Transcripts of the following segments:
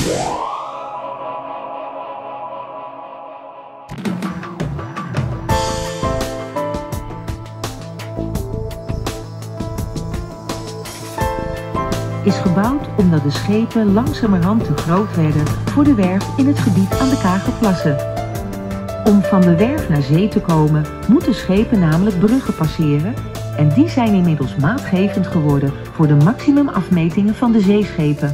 Is gebouwd omdat de schepen langzamerhand te groot werden voor de werf in het gebied aan de Kagerplassen. Om van de werf naar zee te komen, moeten schepen namelijk bruggen passeren en die zijn inmiddels maatgevend geworden voor de maximumafmetingen van de zeeschepen.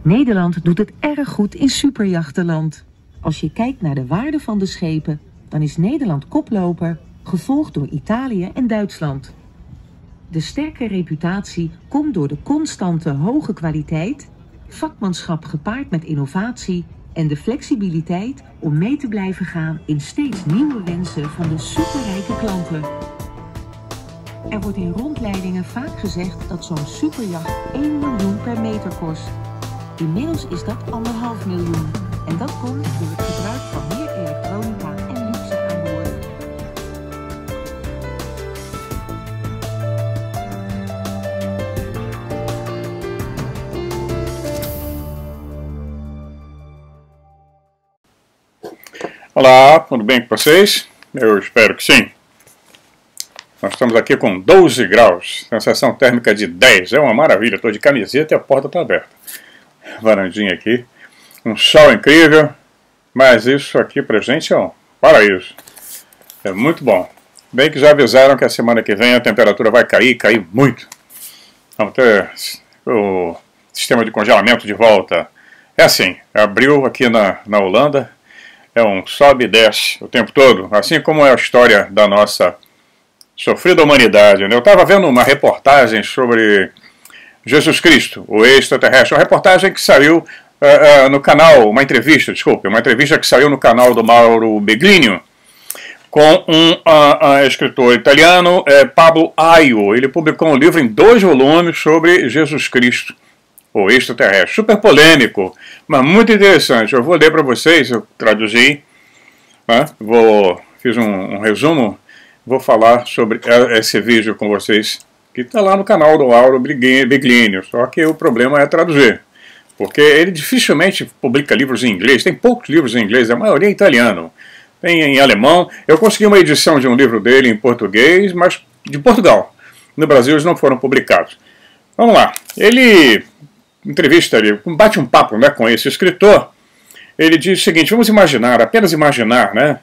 Nederland doet het erg goed in superjachtenland. Als je kijkt naar de waarde van de schepen, dan is Nederland koploper, gevolgd door Italië en Duitsland. De sterke reputatie komt door de constante hoge kwaliteit, vakmanschap gepaard met innovatie en de flexibiliteit om mee te blijven gaan in steeds nieuwe wensen van de superrijke klanten. Er wordt in rondleidingen vaak gezegd dat zo'n superjacht 1 miljoen per meter kost. Inmiddels is dat 1,5 miljoen en dat komt door het gebruik van meer elektronica en luxe aan boord. Olá, tudo bem com vocês? Eu espero que sim. Nós estamos aqui com 12 graus, sensação térmica de 10, é uma maravilha, estou de camiseta e a porta está aberta. Varandinha aqui, um sol incrível, mas isso aqui pra gente é um paraíso. É muito bom. Bem que já avisaram que a semana que vem a temperatura vai cair muito. Vamos ter o sistema de congelamento de volta. É assim, abril aqui na Holanda, é um sobe e desce o tempo todo, assim como é a história da nossa sofrida humanidade. Eu estava vendo uma reportagem sobre Jesus Cristo, o extraterrestre, uma reportagem que saiu no canal, uma entrevista que saiu no canal do Mauro Beglino, com um escritor italiano, Pablo Aio. Ele publicou um livro em 2 volumes sobre Jesus Cristo, o extraterrestre, super polêmico, mas muito interessante. Eu vou ler para vocês, eu traduzi, né? Fiz um resumo, vou falar sobre esse vídeo com vocês, que está lá no canal do Mauro Beglino, só que o problema é traduzir, porque ele dificilmente publica livros em inglês, tem poucos livros em inglês, a maioria é italiano, tem em alemão. Eu consegui uma edição de um livro dele em português, mas de Portugal. No Brasil eles não foram publicados. Vamos lá, ele entrevista, ele bate um papo, né, com esse escritor. Ele diz o seguinte: vamos imaginar, apenas imaginar, né,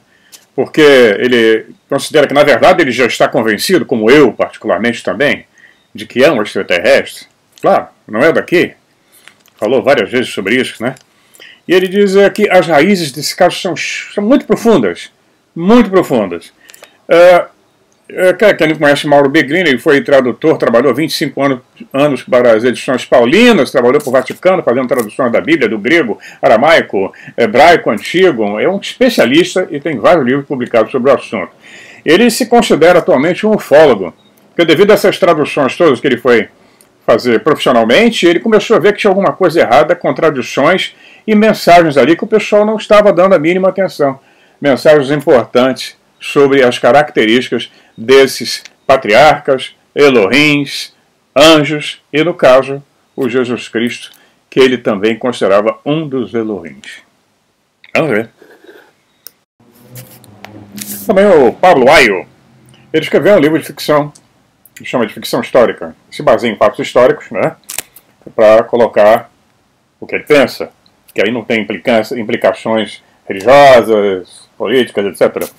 porque ele considera que na verdade ele já está convencido, como eu particularmente também, de que é um extraterrestre. Claro, não é daqui, falou várias vezes sobre isso, né. E ele diz que as raízes desse caso são muito profundas, muito profundas. Quem não conhece Mauro Beglino, ele foi tradutor, trabalhou 25 anos para as edições paulinas, trabalhou para o Vaticano, fazendo traduções da Bíblia, do grego, aramaico, hebraico, antigo. É um especialista e tem vários livros publicados sobre o assunto. Ele se considera atualmente um ufólogo, porque devido a essas traduções todas que ele foi fazer profissionalmente, ele começou a ver que tinha alguma coisa errada com traduções e mensagens ali que o pessoal não estava dando a mínima atenção. Mensagens importantes sobre as características desses patriarcas, Elohims, anjos e, no caso, o Jesus Cristo, que ele também considerava um dos Elohims. Vamos ver. Também o Pablo Aio, ele escreveu um livro de ficção, que chama de ficção histórica, se baseia em fatos históricos, né, para colocar o que ele pensa, que aí não tem implicações religiosas, políticas, etc.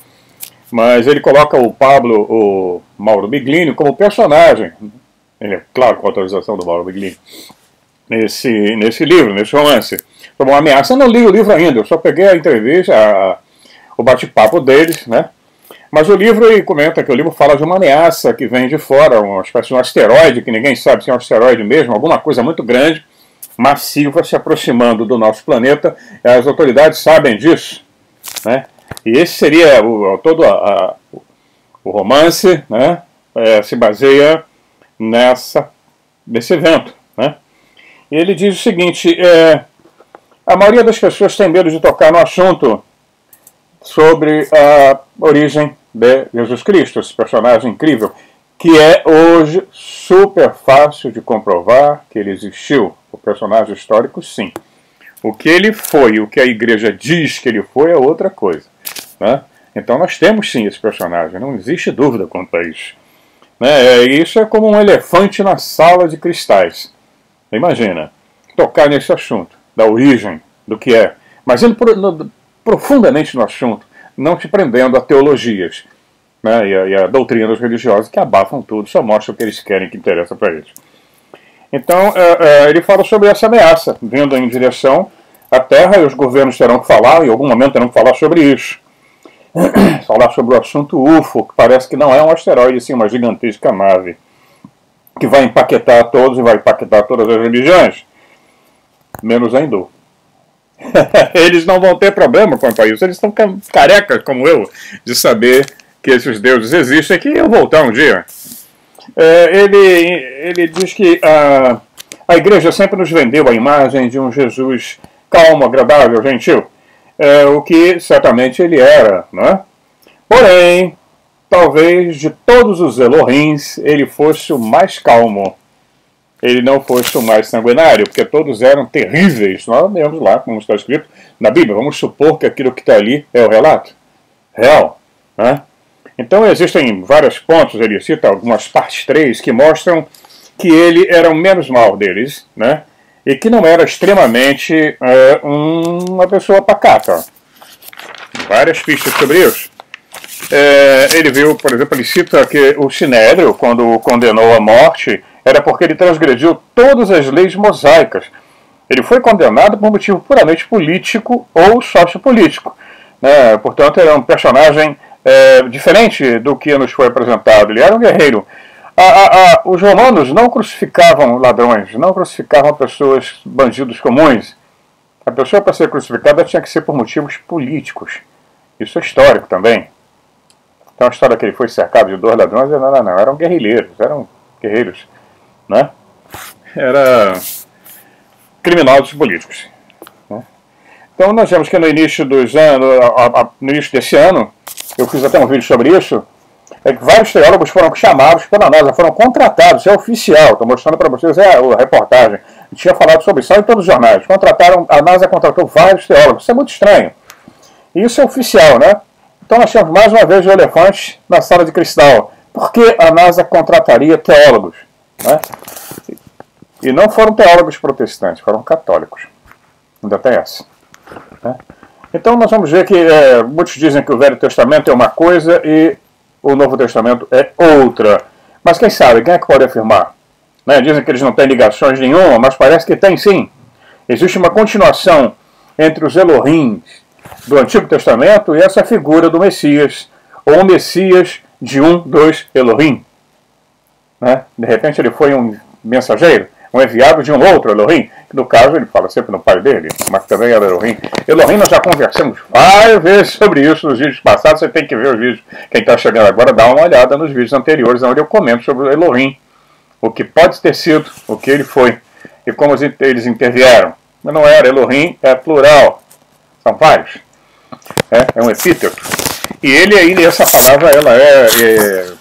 Mas ele coloca o Mauro Beglino como personagem, ele é claro com a autorização do Mauro Beglino, nesse livro, nesse romance, sobre uma ameaça. Eu não li o livro ainda, eu só peguei a entrevista, o bate-papo deles, né? Mas o livro, ele comenta que o livro fala de uma ameaça que vem de fora, uma espécie de um asteroide, que ninguém sabe se é um asteroide mesmo, alguma coisa muito grande, massiva, se aproximando do nosso planeta. As autoridades sabem disso, né? E esse seria todo o romance, né? Se baseia nesse evento, né? E ele diz o seguinte: a maioria das pessoas tem medo de tocar no assunto sobre a origem de Jesus Cristo, esse personagem incrível, que é hoje super fácil de comprovar que ele existiu. O personagem histórico, sim. O que ele foi, o que a igreja diz que ele foi, é outra coisa, né? Então nós temos sim esse personagem, não existe dúvida quanto a isso. Né? Isso é como um elefante na sala de cristais. Imagina, tocar nesse assunto, da origem, do que é, mas indo profundamente no assunto, não te prendendo a teologias, né? e a doutrina dos religiosos que abafam tudo, só mostram o que eles querem, que interessa para eles. Então, ele fala sobre essa ameaça, vindo em direção à Terra, e os governos terão que falar, em algum momento terão que falar sobre isso. Falar sobre o assunto UFO, que parece que não é um asteroide, sim, uma gigantesca nave, que vai empaquetar todos e vai empaquetar todas as religiões, menos a hindu. Eles não vão ter problema quanto a isso, eles estão carecas, como eu, de saber que esses deuses existem e que iam voltar um dia. Ele diz que a igreja sempre nos vendeu a imagem de um Jesus calmo, agradável, gentil, o que certamente ele era, né? Porém, talvez de todos os Elohims, ele fosse o mais calmo. Ele não fosse o mais sanguinário, porque todos eram terríveis. Nós lemos lá, como está escrito na Bíblia. Vamos supor que aquilo que está ali é o relato real, né? Então existem vários pontos, ele cita algumas partes 3, que mostram que ele era o menos mal deles, né? E que não era extremamente uma pessoa pacata. Várias pistas sobre isso. Ele viu, por exemplo, ele cita que o Sinédrio, quando o condenou à morte, era porque ele transgrediu todas as leis mosaicas. Ele foi condenado por motivo puramente político ou sociopolítico, né? Portanto, era um personagem diferente do que nos foi apresentado. Ele era um guerreiro. Os romanos não crucificavam ladrões, não crucificavam pessoas, bandidos comuns. A pessoa, para ser crucificada, tinha que ser por motivos políticos. Isso é histórico também. Então a história que ele foi cercado de 2 ladrões, não, eram guerreiros, né? Eram criminosos políticos, né? Então nós vemos que no início dos anos, no início desse ano, eu fiz até um vídeo sobre isso, que vários teólogos foram chamados pela NASA, foram contratados, é oficial, estou mostrando para vocês a reportagem, eu tinha falado sobre isso em todos os jornais, a NASA contratou vários teólogos, isso é muito estranho. E isso é oficial, né? Então nós temos mais uma vez o elefante na sala de cristal. Por que a NASA contrataria teólogos, né? E não foram teólogos protestantes, foram católicos. Ainda tem essa, né? Então nós vamos ver que muitos dizem que o Velho Testamento é uma coisa e o Novo Testamento é outra. Mas quem sabe, quem é que pode afirmar? Né? Dizem que eles não têm ligações nenhuma, mas parece que tem sim. Existe uma continuação entre os Elohims do Antigo Testamento e essa figura do Messias, ou o Messias de dos Elohim. Né? De repente ele foi um mensageiro, um enviado de um outro Elohim, que no caso ele fala sempre no pai dele, mas também era Elohim. Elohim nós já conversamos várias vezes sobre isso nos vídeos passados, você tem que ver os vídeos. Quem está chegando agora, dá uma olhada nos vídeos anteriores, onde eu comento sobre o Elohim, o que pode ter sido, o que ele foi, e como eles intervieram. Mas não era Elohim, é plural, são vários. É um epíteto. E ele aí, essa palavra, ela é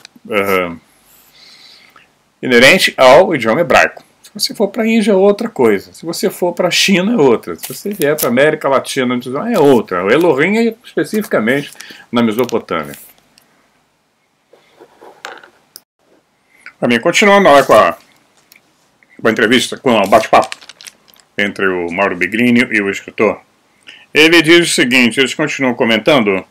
inerente ao idioma hebraico. Se você for para a Índia é outra coisa. Se você for para a China é outra. Se você vier para a América Latina é outra. O Elohim é especificamente na Mesopotâmia. Para mim, continuando lá com a entrevista, com o bate-papo entre o Mauro Bigrinho e o escritor, ele diz o seguinte, eles continuam comentando,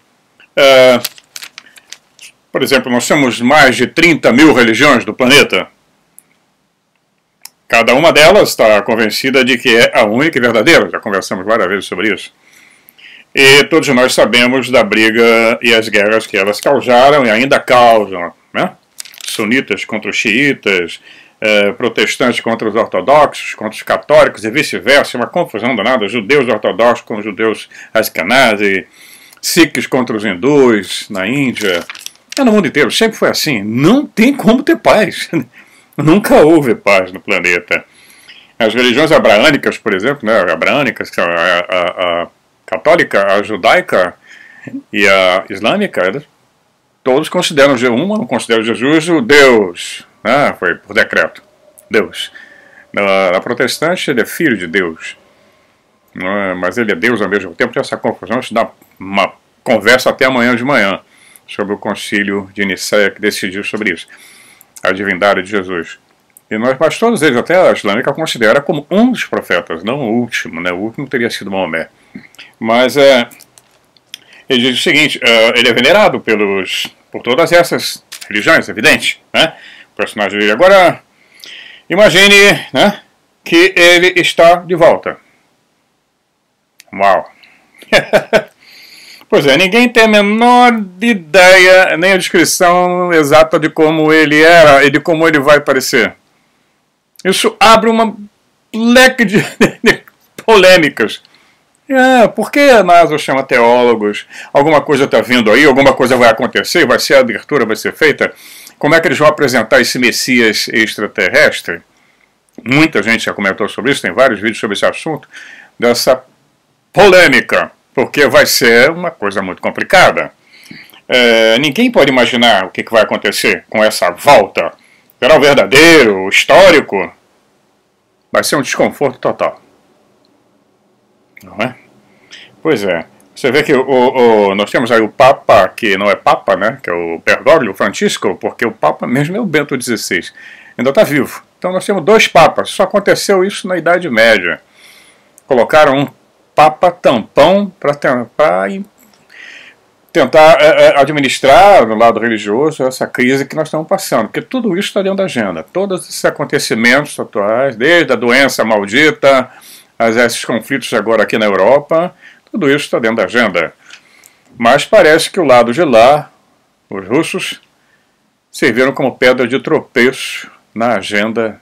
por exemplo, nós temos mais de 30 mil religiões do planeta. Cada uma delas está convencida de que é a única e verdadeira, já conversamos várias vezes sobre isso. E todos nós sabemos da briga e as guerras que elas causaram e ainda causam, né? Sunitas contra os xiitas, protestantes contra os ortodoxos, contra os católicos e vice-versa, uma confusão danada, judeus ortodoxos com os judeus Ashkenazi, sikhs contra os hindus na Índia, no mundo inteiro, sempre foi assim, não tem como ter paz, nunca houve paz no planeta. As religiões abraânicas, por exemplo, né, abraânicas, a católica, a judaica e a islâmica, elas todos consideram não consideram Jesus o Deus, né? Foi por decreto, Deus. Na protestante ele é filho de Deus, mas ele é Deus ao mesmo tempo. Tem essa confusão, isso dá uma conversa até amanhã de manhã sobre o concílio de Nicéia que decidiu sobre isso, a divindade de Jesus. Mas todos eles, até a islâmica, considera como um dos profetas, não o último, né? O último teria sido Maomé. Mas ele diz o seguinte, ele é venerado por todas essas religiões, evidente, né? O personagem dele. Agora, imagine, né, que ele está de volta. Uau! Pois é, ninguém tem a menor ideia, nem a descrição exata de como ele era e de como ele vai parecer. Isso abre uma leque de polêmicas. Por que a NASA chama teólogos? Alguma coisa está vindo aí, alguma coisa vai acontecer, vai ser a abertura, vai ser feita? Como é que eles vão apresentar esse Messias extraterrestre? Muita gente já comentou sobre isso, tem vários vídeos sobre esse assunto, dessa polêmica, porque vai ser uma coisa muito complicada. Ninguém pode imaginar o que vai acontecer com essa volta. Será o verdadeiro, o histórico? Vai ser um desconforto total. Não é? Pois é. Você vê que nós temos aí o Papa, que não é Papa, né? Que é o Bergoglio, o Francisco, porque o Papa mesmo é o Bento XVI. Ainda está vivo. Então nós temos 2 papas. Só aconteceu isso na Idade Média. Colocaram um Papa tampão para tentar administrar no lado religioso essa crise que nós estamos passando, porque tudo isso está dentro da agenda, todos esses acontecimentos atuais, desde a doença maldita, esses conflitos agora aqui na Europa, tudo isso está dentro da agenda. Mas parece que o lado de lá, os russos, serviram como pedra de tropeço na agenda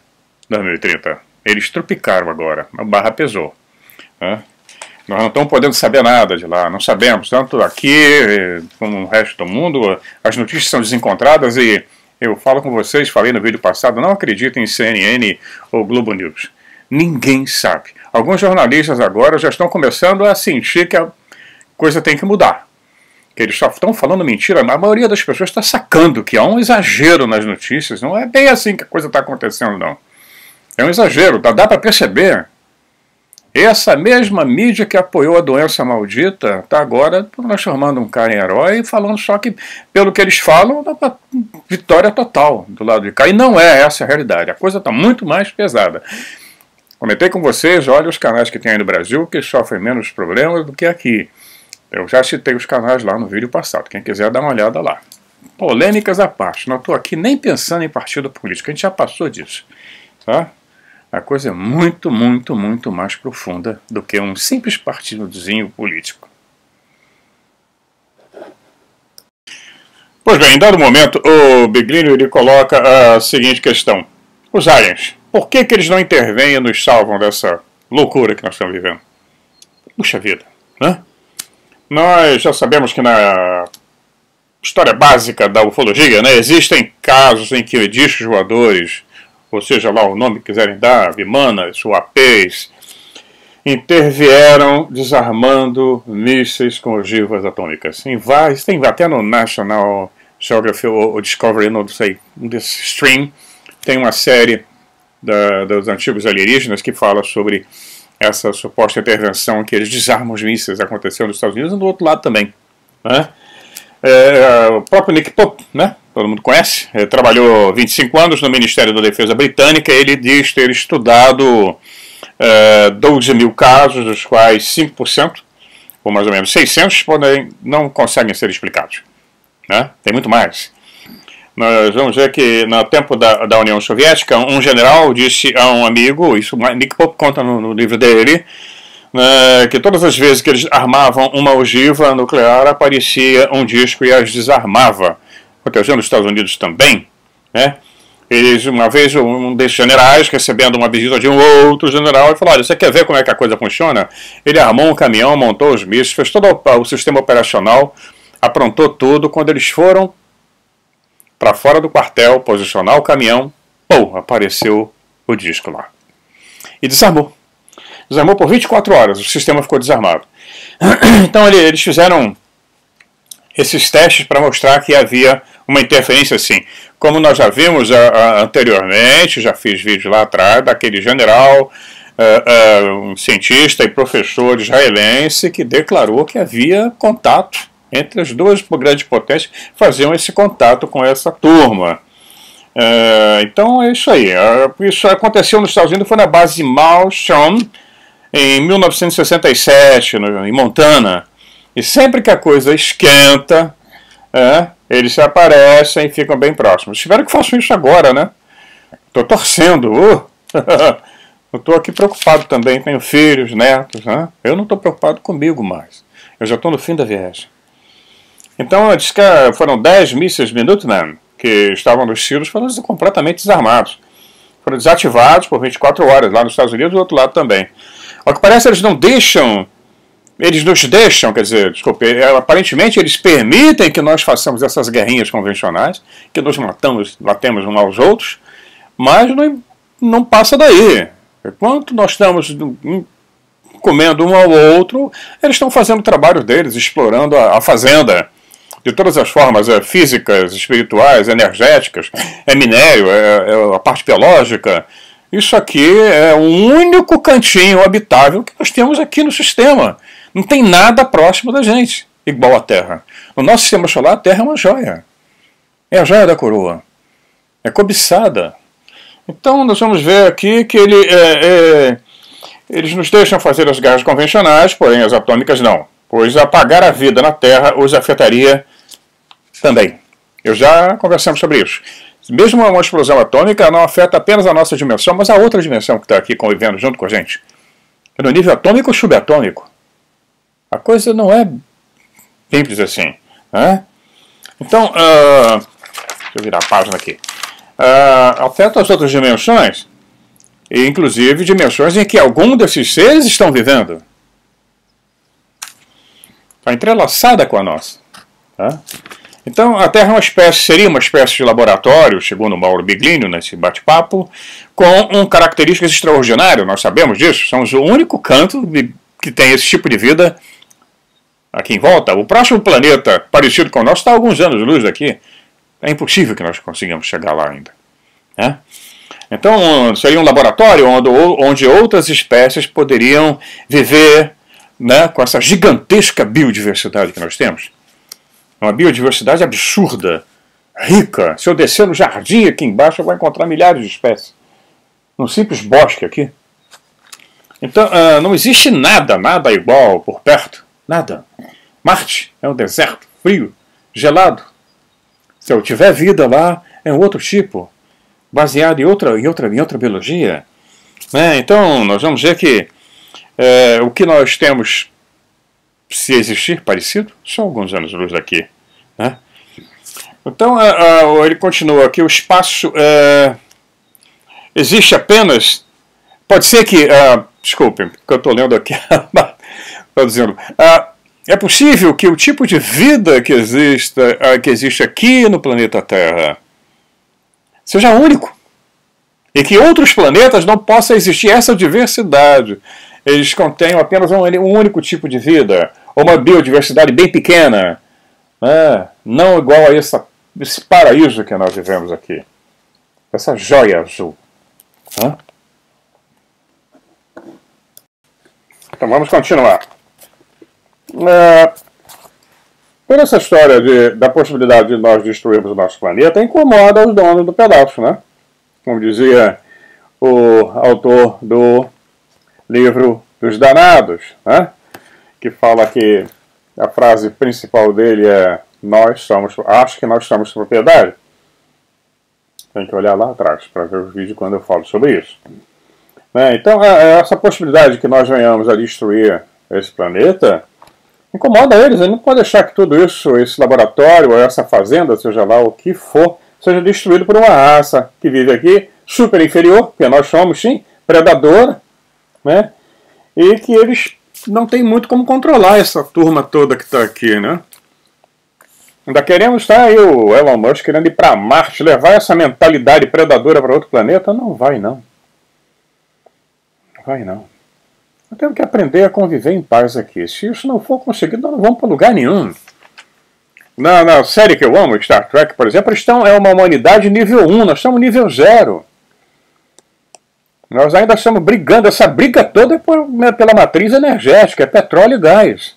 2030. Eles tropicaram agora, a barra pesou, né? Nós não estamos podendo saber nada de lá, não sabemos, tanto aqui como no resto do mundo, as notícias são desencontradas e eu falo com vocês, falei no vídeo passado, não acreditem em CNN ou Globo News. Ninguém sabe. Alguns jornalistas agora já estão começando a sentir que a coisa tem que mudar. Que eles só estão falando mentira, a maioria das pessoas está sacando que há um exagero nas notícias, não é bem assim que a coisa está acontecendo, não. É um exagero, dá para perceber. Essa mesma mídia que apoiou a doença maldita está agora transformando um cara em herói e falando só que, pelo que eles falam, dá pra vitória total do lado de cá. E não é essa a realidade. A coisa está muito mais pesada. Comentei com vocês, olha os canais que tem aí no Brasil que sofrem menos problemas do que aqui. Eu já citei os canais lá no vídeo passado. Quem quiser dar uma olhada lá. Polêmicas à parte. Não estou aqui nem pensando em partido político. A gente já passou disso. Tá? A coisa é muito, muito, muito mais profunda do que um simples partidozinho político. Pois bem, em dado momento, o Biglino ele coloca a seguinte questão. Os aliens, por que eles não intervêm e nos salvam dessa loucura que nós estamos vivendo? Puxa vida, né? Nós já sabemos que na história básica da ufologia, né, existem casos em que discos voadores, ou seja lá o nome que quiserem dar, Vimanas, UAPs, intervieram desarmando mísseis com ogivas atômicas. Tem até no National Geography ou Discovery, não sei, desse stream, tem uma série dos antigos alienígenas que fala sobre essa suposta intervenção que eles desarmam os mísseis, aconteceu nos Estados Unidos e do outro lado também, né? O próprio Nick Pope, né? Todo mundo conhece, trabalhou 25 anos no Ministério da Defesa Britânica. Ele diz ter estudado 12 mil casos, dos quais 5%, ou mais ou menos 600, não conseguem ser explicados, né? Tem muito mais. Nós vamos ver que no tempo da União Soviética, um general disse a um amigo, isso Nick Pope conta no livro dele, que todas as vezes que eles armavam uma ogiva nuclear, aparecia um disco e as desarmava. Aconteceu nos Estados Unidos também, né? Eles, uma vez, um desses generais, recebendo uma visita de um outro general, ele falou, olha, você quer ver como é que a coisa funciona? Ele armou um caminhão, montou os mísseis, fez todo o sistema operacional, aprontou tudo. Quando eles foram para fora do quartel, posicionar o caminhão, pô, apareceu o disco lá. E desarmou. Desarmou por 24 horas, o sistema ficou desarmado. Então eles fizeram esses testes para mostrar que havia uma interferência sim. Como nós já vimos anteriormente, já fiz vídeo lá atrás, daquele general, um cientista e professor israelense que declarou que havia contato entre as duas grandes potências, faziam esse contato com essa turma. Então é isso aí. Isso aconteceu nos Estados Unidos, foi na base Malmstrom, em 1967, em Montana. E sempre que a coisa esquenta, eles se aparecem e ficam bem próximos. Espero que façam isso agora, né? Estou torcendo. Eu estou aqui preocupado também, tenho filhos, netos. Né? Eu não estou preocupado comigo mais. Eu já estou no fim da viagem. Então, diz que foram 10 mísseis Minuteman que estavam nos tiros, foram completamente desarmados. Foram desativados por 24 horas lá nos Estados Unidos e do outro lado também. Ao que parece, eles nos deixam, quer dizer, desculpe, aparentemente eles permitem que nós façamos essas guerrinhas convencionais, que nos matemos uns aos outros, mas não passa daí. Enquanto nós estamos comendo um ao outro, eles estão fazendo o trabalho deles, explorando a fazenda, de todas as formas, físicas, espirituais, energéticas, minério, a parte biológica. Isso aqui é o único cantinho habitável que nós temos aqui no sistema. Não tem nada próximo da gente, igual a Terra. No nosso sistema solar, a Terra é uma joia. É a joia da coroa. É cobiçada. Então, nós vamos ver aqui que eles nos deixam fazer as guerras convencionais, porém as atômicas não. Pois apagar a vida na Terra os afetaria também. Eu já conversamos sobre isso. Mesmo uma explosão atômica não afeta apenas a nossa dimensão, mas a outra dimensão que está aqui convivendo junto com a gente. No nível atômico ou subatômico. A coisa não é simples assim. Né? Então, deixa eu virar a página aqui. Afeta as outras dimensões, e inclusive dimensões em que algum desses seres estão vivendo. Está entrelaçada com a nossa. Tá? Então, a Terra seria uma espécie de laboratório, segundo o Mauro Biglino, nesse bate-papo, com características extraordinárias, nós sabemos disso, somos o único canto que tem esse tipo de vida aqui em volta. O próximo planeta parecido com o nosso está a alguns anos-luz daqui. É impossível que nós consigamos chegar lá ainda. Né? Então, seria um laboratório onde outras espécies poderiam viver, né, com essa gigantesca biodiversidade que nós temos. Uma biodiversidade absurda, rica. Se eu descer no jardim aqui embaixo, eu vou encontrar milhares de espécies. Num simples bosque aqui. Então, não existe nada igual por perto. Nada. Marte é um deserto frio, gelado. Se eu tiver vida lá, é um outro tipo, baseado em outra biologia. Né? Então, nós vamos ver que o que nós temos, se existir parecido, são alguns anos-luz daqui. Né? Então, ele continua aqui, o espaço existe apenas... Pode ser que... desculpem, que eu estou lendo aqui. Estou dizendo... é possível que o tipo de vida que existe aqui no planeta Terra seja único. E que outros planetas não possa existir essa diversidade. Eles contenham apenas um único tipo de vida. Ou uma biodiversidade bem pequena. Não igual a esse paraíso que nós vivemos aqui. Essa joia azul. Então vamos continuar. Toda essa história da possibilidade de nós destruirmos o nosso planeta incomoda os donos do pedaço, né? Como dizia o autor do livro dos Danados, né? Que fala que a frase principal dele é acho que nós somos propriedade. Tem que olhar lá atrás para ver o vídeo quando eu falo sobre isso. Então, essa possibilidade de que nós venhamos a destruir esse planeta incomoda eles. Ele não pode deixar que tudo isso, esse laboratório, ou essa fazenda, seja lá o que for, seja destruído por uma raça que vive aqui, super inferior, porque nós somos, sim, predadora, né? E que eles não têm muito como controlar essa turma toda que está aqui, né? Ainda queremos estar aí o Elon Musk querendo ir para Marte, levar essa mentalidade predadora para outro planeta? Não vai, não. Não vai, não. Nós temos que aprender a conviver em paz aqui. Se isso não for conseguido, nós não vamos para lugar nenhum. Na série que eu amo, Star Trek, por exemplo, é uma humanidade nível 1, nós estamos nível 0. Nós ainda estamos brigando, essa briga toda é pela matriz energética, é petróleo e gás.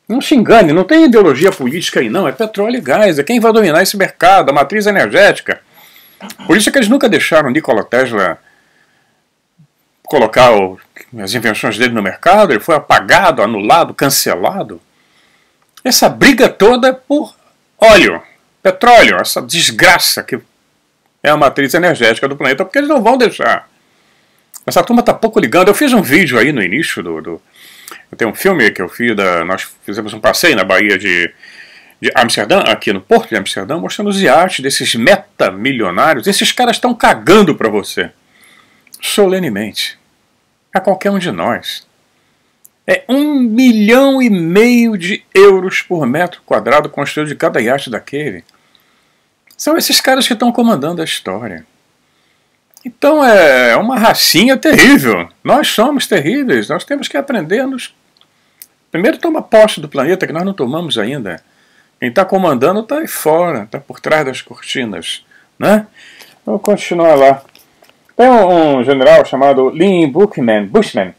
Não se engane, não tem ideologia política aí não, é petróleo e gás, é quem vai dominar esse mercado, a matriz energética. Por isso é que eles nunca deixaram Nikola Tesla colocar as invenções dele no mercado, ele foi apagado, anulado, cancelado. Essa briga toda é por óleo, petróleo, essa desgraça que é a matriz energética do planeta, porque eles não vão deixar. Essa turma está pouco ligando. Eu fiz um vídeo aí no início tem um filme que eu fiz, nós fizemos um passeio na Baía de Amsterdã, aqui no Porto de Amsterdã, mostrando os iates desses metamilionários. Esses caras estão cagando para você, solenemente, a qualquer um de nós. É 1,5 milhão de euros por metro quadrado construído de cada iate daquele. São esses caras que estão comandando a história. Então é uma racinha terrível. Nós somos terríveis. Nós temos que aprender a nos... Primeiro toma posse do planeta, que nós não tomamos ainda. Quem está comandando está aí fora, está por trás das cortinas. Né? Vamos continuar lá. Tem um general chamado Lynn Bushman.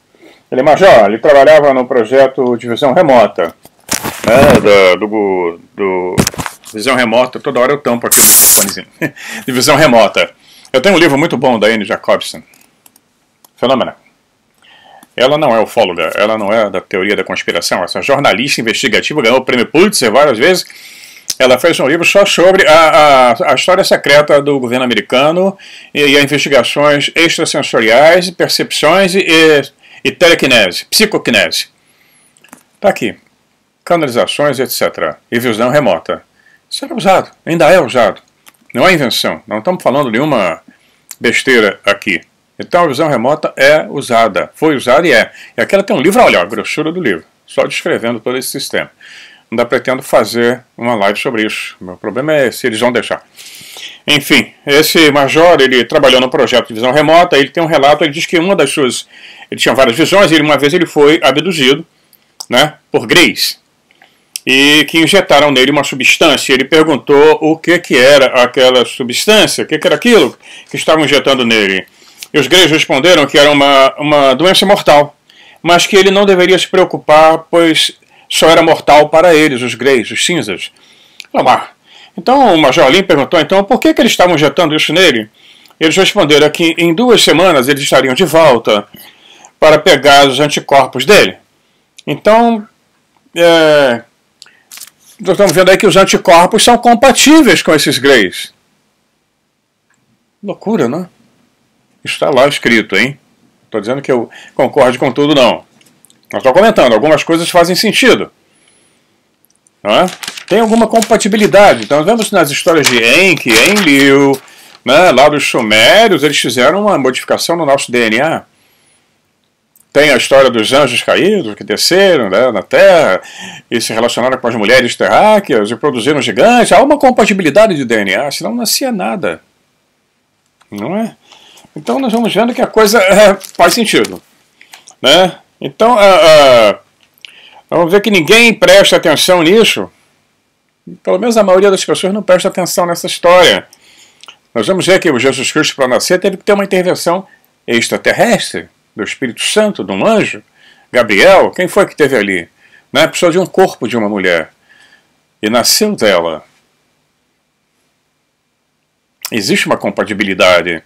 Ele é major, ele trabalhava no projeto Divisão Remota. Né, do Divisão Remota, toda hora eu tampo aqui o microfonezinho. Divisão Remota. Eu tenho um livro muito bom da Anne Jacobsen. Fenômena. Ela não é ufóloga, ela não é da teoria da conspiração. Essa jornalista investigativa ganhou o prêmio Pulitzer várias vezes. Ela fez um livro só sobre a história secreta do governo americano e as investigações extrasensoriais, percepções e telecinese, psicocinese. Está aqui. Canalizações, etc. E visão remota. Isso era usado, ainda é usado. Não é invenção. Não estamos falando de nenhuma besteira aqui. Então a visão remota é usada. Foi usada e é. E aqui ela tem um livro, olha, a grossura do livro. Só descrevendo todo esse sistema. Ainda pretendo fazer uma live sobre isso. O meu problema é se eles vão deixar. Enfim, esse major, ele trabalhou no projeto de visão remota, ele tem um relato, ele diz que uma das suas... Ele tinha várias visões, e uma vez ele foi abduzido, né, por greys. E que injetaram nele uma substância. Ele perguntou o que era aquela substância, o que era aquilo que estavam injetando nele. E os greys responderam que era uma doença mortal, mas que ele não deveria se preocupar, pois só era mortal para eles, os greys, os cinzas. Então o Major Lin perguntou então por que eles estavam injetando isso nele. Eles responderam que em 2 semanas eles estariam de volta para pegar os anticorpos dele. Então, nós estamos vendo aí que os anticorpos são compatíveis com esses greys. Loucura, não? Está lá escrito, hein? Estou dizendo que eu concordo com tudo, não. Nós estou comentando, algumas coisas fazem sentido. Não é? Tem alguma compatibilidade. Então, nós vemos nas histórias de Enki, Enlil, né, lá dos Sumérios, eles fizeram uma modificação no nosso DNA. Tem a história dos anjos caídos que desceram, né, na Terra e se relacionaram com as mulheres terráqueas e produziram gigantes. Há uma compatibilidade de DNA, senão não nascia nada. Não é? Então nós vamos vendo que a coisa faz sentido. Né? Então, vamos ver que ninguém presta atenção nisso. Pelo menos a maioria das pessoas não presta atenção nessa história. Nós vamos ver que o Jesus Cristo, para nascer, teve que ter uma intervenção extraterrestre, do Espírito Santo, de um anjo. Gabriel, quem foi que teve ali? Né? Precisou de um corpo de uma mulher. E nasceu dela. Existe uma compatibilidade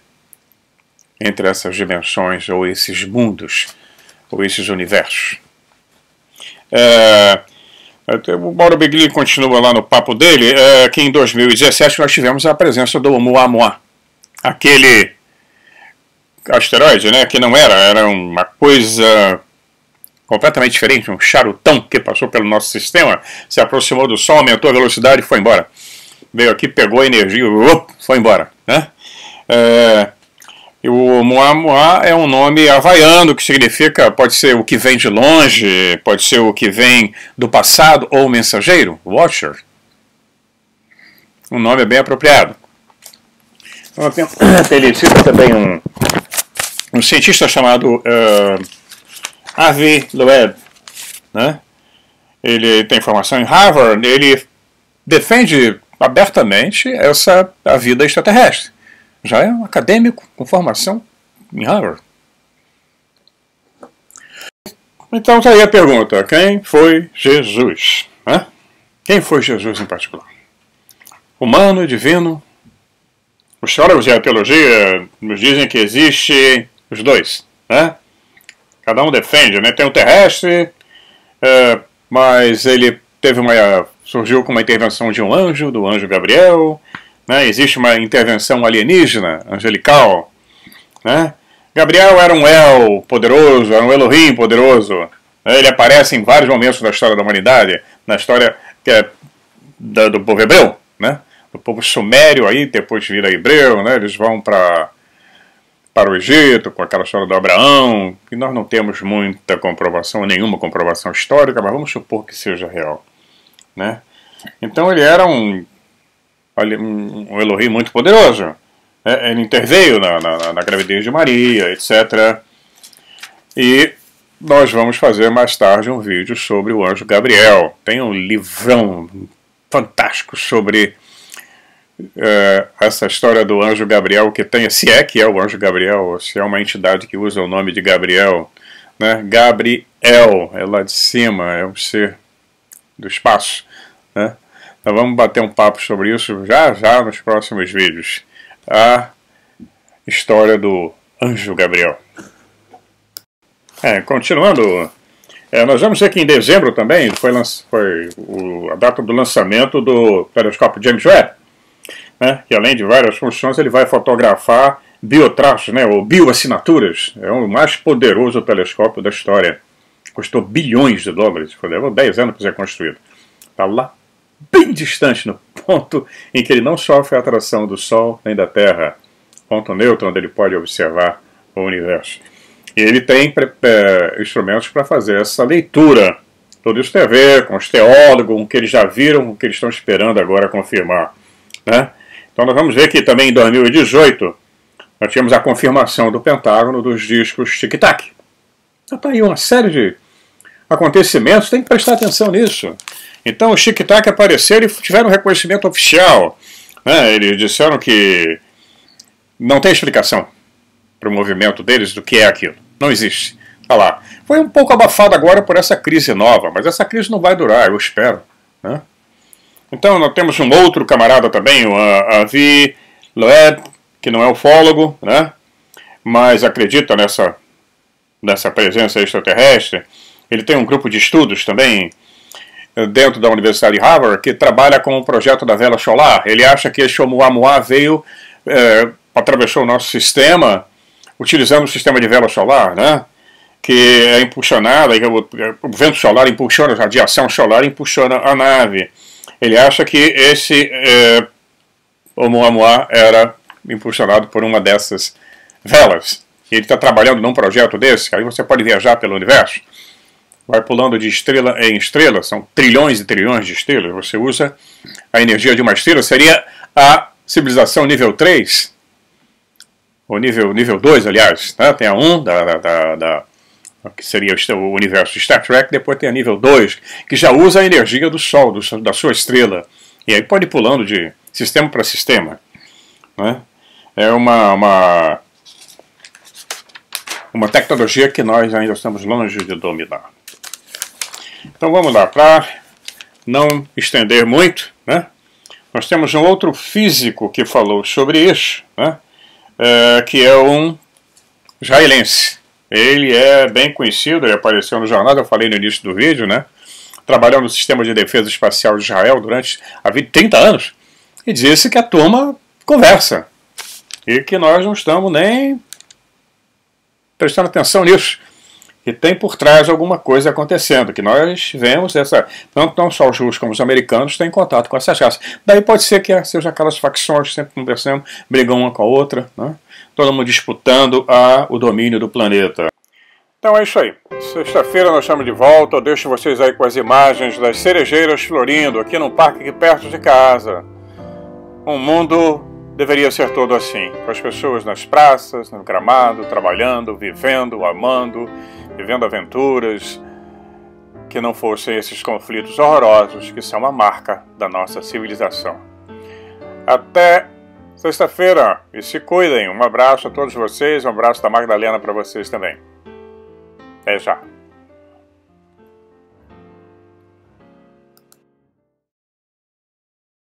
entre essas dimensões, ou esses mundos, ou esses universos. O Mauro Begli continua lá no papo dele, que em 2017 nós tivemos a presença do Oumuamua, aquele asteroide, né, que não era uma coisa completamente diferente, um charutão que passou pelo nosso sistema, se aproximou do Sol, aumentou a velocidade e foi embora. Veio aqui, pegou a energia, foi embora. Né? E o Oumuamua é um nome havaiano que significa, pode ser o que vem de longe, pode ser o que vem do passado, ou mensageiro, Watcher. Um nome bem apropriado. Ele cita também um cientista chamado Avi Loeb, né? Ele tem formação em Harvard, ele defende abertamente a vida extraterrestre. Já é um acadêmico com formação em Harvard. Então está aí a pergunta: quem foi Jesus? Né? Quem foi Jesus em particular? Humano, divino? Os teólogos de teologia nos dizem que existe os dois. Né? Cada um defende, né? Tem o terrestre, mas ele surgiu com uma intervenção de um anjo, do anjo Gabriel. Né? Existe uma intervenção alienígena, angelical. Né? Gabriel era um El poderoso, era um Elohim poderoso. Ele aparece em vários momentos da história da humanidade, na história do povo hebreu, né? Do povo sumério, aí depois vira hebreu, né? Eles vão para o Egito, com aquela história do Abraão, que nós não temos muita comprovação, nenhuma comprovação histórica, mas vamos supor que seja real. Né? Então ele era um Elohim muito poderoso. Ele interveio na gravidez de Maria, etc. E nós vamos fazer mais tarde um vídeo sobre o anjo Gabriel. Tem um livrão fantástico sobre essa história do anjo Gabriel, se é que é o anjo Gabriel, ou se é uma entidade que usa o nome de Gabriel. Né? Gabriel é lá de cima, é um ser do espaço. Né? Então vamos bater um papo sobre isso já nos próximos vídeos. A história do anjo Gabriel. Continuando, nós vamos ver que em dezembro também foi a data do lançamento do telescópio James Webb, né, que além de várias funções ele vai fotografar biotraços, né, ou bioassinaturas. É o mais poderoso telescópio da história. Custou bilhões de dólares, levou 10 anos para ser construído. Está lá bem distante, no ponto em que ele não sofre a atração do Sol nem da Terra, ponto neutro onde ele pode observar o universo. E ele tem instrumentos para fazer essa leitura. Tudo isso tem a ver com os teólogos, com o que eles já viram, com o que eles estão esperando agora confirmar. Né? Então nós vamos ver que também em 2018 nós tivemos a confirmação do Pentágono dos discos Tic-Tac. Então está aí uma série de acontecimentos, tem que prestar atenção nisso. Então os Tic-Tac apareceram e tiveram reconhecimento oficial. Né? Eles disseram que não tem explicação para o movimento deles do que é aquilo. Não existe. Tá lá. Foi um pouco abafado agora por essa crise nova, mas essa crise não vai durar, eu espero. Né? Então nós temos um outro camarada também, o Avi Loeb, que não é ufólogo, né? Mas acredita nessa presença extraterrestre. Ele tem um grupo de estudos também dentro da Universidade de Harvard que trabalha com o projeto da vela solar. Ele acha que esse Oumuamua veio, atravessou o nosso sistema, utilizando o sistema de vela solar, né? Que é impulsionada, o vento solar impulsiona, a radiação solar impulsiona a nave. Ele acha que esse Oumuamua era impulsionado por uma dessas velas. Ele está trabalhando num projeto desse, aí você pode viajar pelo universo, vai pulando de estrela em estrela, são trilhões e trilhões de estrelas, você usa a energia de uma estrela, seria a civilização nível 3, ou nível 2, aliás, né? Tem a 1, que seria o universo de Star Trek, depois tem a nível 2, que já usa a energia do Sol, da sua estrela, e aí pode ir pulando de sistema para sistema. Né? É uma tecnologia que nós ainda estamos longe de dominar. Então vamos lá, para não estender muito, né? Nós temos um outro físico que falou sobre isso, né? Que é um israelense. Ele é bem conhecido, ele apareceu no jornal, eu falei no início do vídeo, né? Trabalhou no sistema de defesa espacial de Israel durante a vida de 30 anos. E disse que a turma conversa. E que nós não estamos nem prestando atenção nisso. Que tem por trás alguma coisa acontecendo. Que nós vemos não só os russos como os americanos têm contato com essas raças. Daí pode ser que seja aquelas facções que sempre conversamos, brigam uma com a outra, né? Todo mundo disputando o domínio do planeta. Então é isso aí. Sexta-feira nós estamos de volta. Eu deixo vocês aí com as imagens das cerejeiras florindo aqui num parque aqui perto de casa. Um mundo deveria ser todo assim, com as pessoas nas praças, no gramado, trabalhando, vivendo, amando, vivendo aventuras, que não fossem esses conflitos horrorosos que são uma marca da nossa civilização. Até sexta-feira e se cuidem. Um abraço a todos vocês, um abraço da Magdalena para vocês também. Até já.